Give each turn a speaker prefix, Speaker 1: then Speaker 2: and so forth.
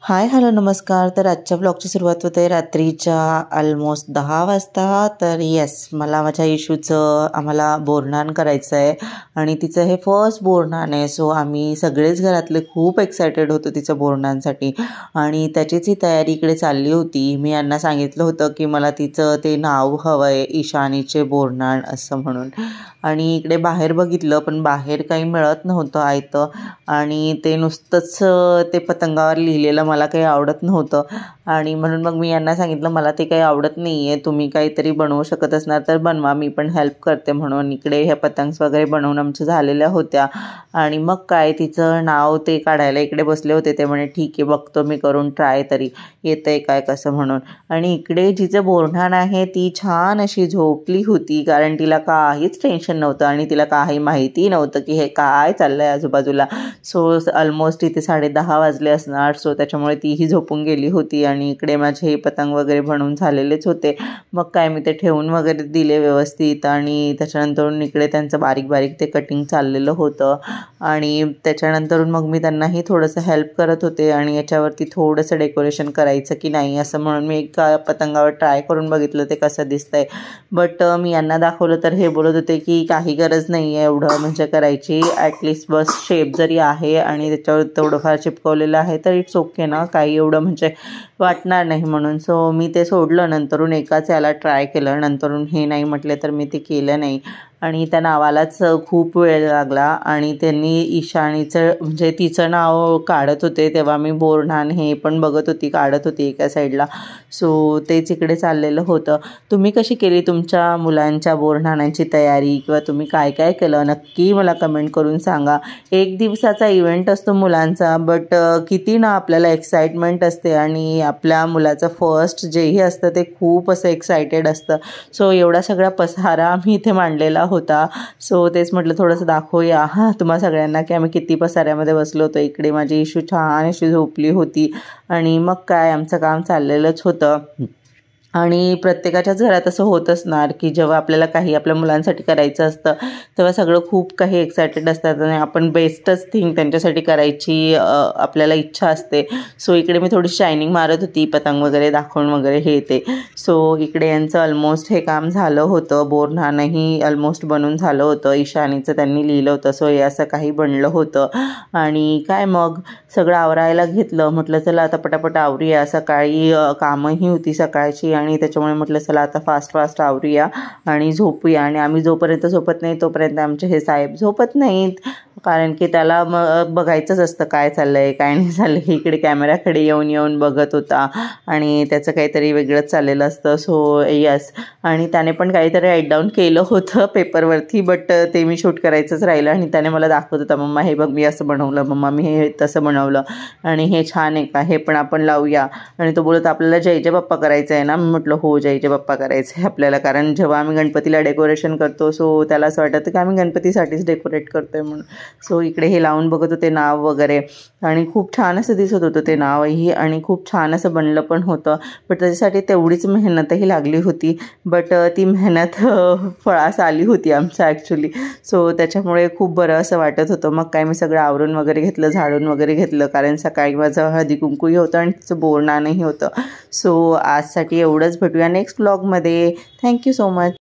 Speaker 1: Hi hello नमस्कार. तर आजच्या ब्लॉगची सुरुवात होते रात्रीच्या ऑलमोस्ट 10 वाजता. तर येस, मला माझ्या इशूचं आम्हाला बोरनान करायचं आहे आणि तिचं हे फर्स्ट बोरनान आहे. सो आम्ही सगळेच घरातले खूप एक्सायटेड होतो तिचं बोरनांसाठी आणि त्याचीच ही तयारी इकडे चालली होती. मी यांना सांगितलं होतं की मला तिचं ते नाव हवं आहे, ईशानीचे बोरनान असं म्हणून. आणि इकडे बाहेर बघितलं पण बाहेर काही मिळत नव्हतं आयतं आणि ते नुसतंच ते पतंगावर लिहिलेलं मला काही आवडत नव्हतं आणि म्हणून मग मी यांना सांगितलं मला ते काही आवडत नाही आहे, तुम्ही काहीतरी बनवू शकत असणार तर बनवा, मी पण हेल्प करते म्हणून. इकडे ह्या पतंग्स वगैरे बनवून आमच्या झालेल्या होत्या आणि मग काय तिचं नाव ते काढायला इकडे बसले होते. ते म्हणे ठीक आहे बघतो मी करून ट्राय तरी येतं आहे काय कसं म्हणून. आणि इकडे जिचं बोरन्हाण आहे ती छान अशी झोपली होती कारण तिला काहीच टेन्शन नव्हतं आणि तिला काही माहिती नव्हतं की हे काय चाललं आहे आजूबाजूला. सो ऑलमोस्ट इथे 10:30 वाजले असणार. सो त्याच्यामुळे तीही झोपून गेली होती आणि इकडे माझे हे पतंग वगैरे बनवून झालेलेच होते. मग काय मी ते ठेवून वगैरे दिले व्यवस्थित आणि त्याच्यानंतरून इकडे त्यांचं बारीक बारीक ते कटिंग चाललेलं होतं आणि त्याच्यानंतरून मग मी त्यांनाही थोडंसं हेल्प करत होते आणि याच्यावरती थोडंसं डेकोरेशन करायचं की नाही असं म्हणून मी एक पतंगावर ट्राय करून बघितलं ते कसं दिसतंय. बट मी यांना दाखवलं तर हे बोलत होते की काही गरज नाही आहे एवढं म्हणजे करायची, ॲटलिस्ट बस शेप जरी आहे आणि त्याच्यावर थोडंफार चिपकवलेलं आहे तर इट्स ओके ना, काही एवढं म्हणजे वाटणार नाही म्हणून. सो मी ते सोडलं. नंतरून एकाच याला ट्राय केलं, नंतरून हे नाही म्हटले तर मी ते केलं नाही आणि त्या नावालाच खूप वेळ लागला आणि त्यांनी ईशानीचं म्हणजे तिचं नाव काढत होते तेव्हा मी बोरन्हाण हे पण बघत होती, काढत होती एका साईडला. सो तेच इकडे चाललेलं होतं. तुम्ही कशी केली तुमच्या मुलांच्या बोरन्हाणांची तयारी किंवा तुम्ही काय काय केलं नक्की मला कमेंट करून सांगा. एक दिवसाचा इव्हेंट असतो मुलांचा बट किती ना आपल्याला एक्साइटमेंट असते आणि आपल्या मुलाचं फर्स्ट जेही असतं ते खूप असं एक्सायटेड असतं. सो एवढा सगळा पसारा आम्ही इथे मांडलेला होता. सो तेच म्हटलं थोडंसं दाखवूया तुम्हा सगळ्यांना की आम्ही किती पसाऱ्यामध्ये बसलो होतो. इकडे माझी इशू छान अशी झोपली होती आणि मग काय आमचं काम चाललेलंच होतं. आणि प्रत्येकाच्याच घरात असं होत असणार की जेव्हा आपल्याला काही आपल्या मुलांसाठी करायचं असतं तेव्हा सगळं खूप काही एक्सायटेड असतात आणि आपण बेस्टच थिंग त्यांच्यासाठी करायची आपल्याला इच्छा असते. सो इकडे मी थोडी शायनिंग मारत होती पतंग वगैरे दाखवून वगैरे हे ते. सो इकडे यांचं ऑलमोस्ट हे काम झालं होतं. बोरन्हाणही ऑलमोस्ट बनून झालं होतं. ईशानीचं त्यांनी लिहिलं होतं. सो हे असं काही बनलं होतं आणि काय मग सगळं आवरायला घेतलं. म्हटलं चला आता पटापट आवरूया, सकाळी कामंही होती सकाळची आणि त्याच्यामुळे म्हटलं चला आता फास्ट आवरूया आणि झोपूया. आणि आम्ही जोपर्यंत झोपत नाही तोपर्यंत आमचे हे साहेब झोपत नाहीत कारण की त्याला बघायचंच असतं काय चाललं आहे काय नाही चाललं आहे. इकडे कॅमेऱ्याकडे येऊन बघत होता आणि त्याचं काहीतरी वेगळंच चाललेलं असतं. सो यस, आणि त्याने पण काहीतरी राईट डाऊन केलं होतं पेपरवरती बट ते मी शूट करायचंच राहिलं आणि त्याने मला दाखवत होता मम्मा हे बघ मी असं बनवलं, मम्मा मी हे तसं बनवलं आणि हे छान आहे का, हे पण आपण लावूया. आणि तो बोलत आपल्याला जय जय बाप्पा करायचं आहे ना. मी म्हटलं हो जय जय बाप्पा करायचं आहे आपल्याला, कारण जेव्हा आम्ही गणपतीला डेकोरेशन करतो सो त्याला असं वाटतं की आम्ही गणपतीसाठीच डेकोरेट करतो आहे म्हणून. सो इकडे हे लावून बघत होते नाव वगैरे आणि खूप छान असं दिसत होतं ते नावही आणि खूप छान असं बनलं पण होतं. बट त्याच्यासाठी तेवढीच मेहनतही लागली होती बट ती मेहनत फळास आली होती आमच्या ॲक्च्युली. सो त्याच्यामुळे खूप बरं असं वाटत होतं. मग काय मी सगळं आवरून वगैरे घेतलं, झाडून वगैरे घेतलं कारण सकाळी माझं हळदी कुंकूही होतं आणि तिचं बोरन्हाणही होतं. सो आजसाठी एवढंच. भेटूया नेक्स्ट ब्लॉगमध्ये. Thank you so much.